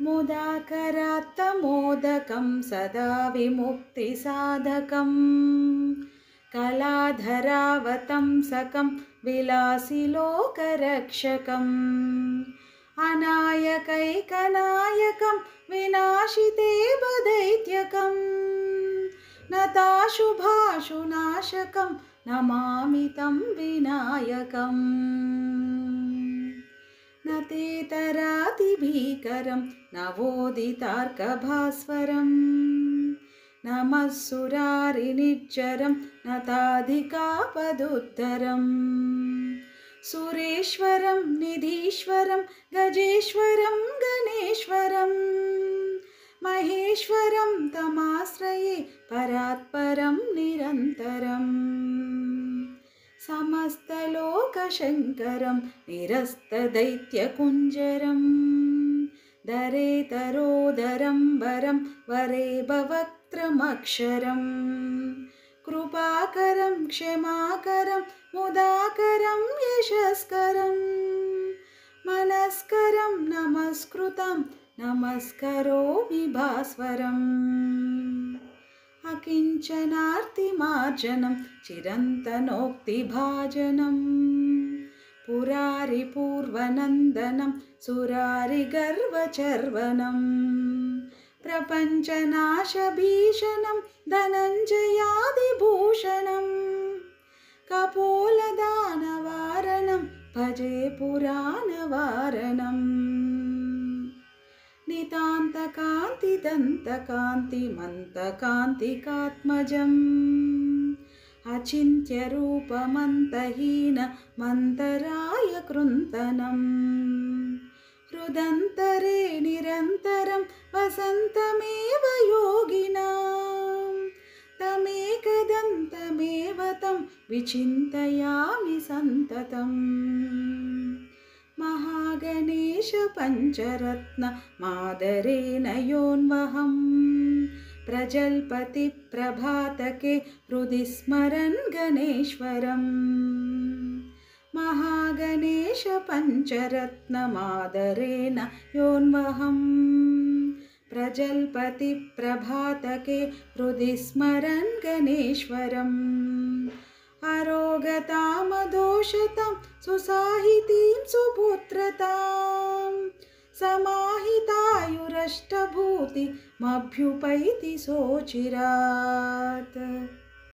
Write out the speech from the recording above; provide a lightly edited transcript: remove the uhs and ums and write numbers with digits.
मुदाकरात्तमोदकं सदा विमुक्तिसाधकं कलाधरावतंसकं विलासिलोकरक्षकम् अनायकैकनायकं विनाशितेवदैत्यकं नताशुभाशुनाशकं नमामि तं विनायकम् न तेतरातिभीकरं नवोदितार्कभास्वरं नमः सुरारिनिर्जरं नताधिकापदुद्धरं सुरेश्वरं निधीश्वरं गजेश्वरं गणेश्वरं महेश्वरं तमाश्रये परात्परं निरन्तरम् समस्तलोकशङ्करं निरस्तदैत्यकुञ्जरं दरेतरोदरं वरं वरेभवक्त्रमक्षरं कृपाकरं क्षमाकरं मुदाकरं यशस्करं मनस्करं नमस्कृतं नमस्करोमि भास्वरम् अकिञ्चनार्तिमार्जनं चिरन्तनोक्तिभाजनं पुरारिपूर्वनन्दनं सुरारिगर्वचर्वनं प्रपञ्चनाशभीषणं धनञ्जयादिभूषणं कपोलदानवारणं भजे पुराणवारणम् नितान्तकान्तिदन्तकान्तिमन्तकान्तिकात्मजम् अचिन्त्यरूपमन्तहीनमन्तराय कृन्तनं हृदन्तरे निरन्तरं वसन्तमेव योगिनां तमेकदन्तमेव तं विचिन्तयामि सन्ततम् महागणेश पञ्चरत्न मादरेण योन्वहं प्रजल्पति प्रभातके हृदि स्मरन् गणेश्वरम् महागणेश पञ्चरत्न मादरेण योन्वहं प्रजल्पति प्रभातके हृदि स्मरन् गणेश्वरम् अरोगतामदोषतं सुसाहितीं सुपुत्रतां समाहितायुरष्टभूतिमभ्युपैति सोचिरात्।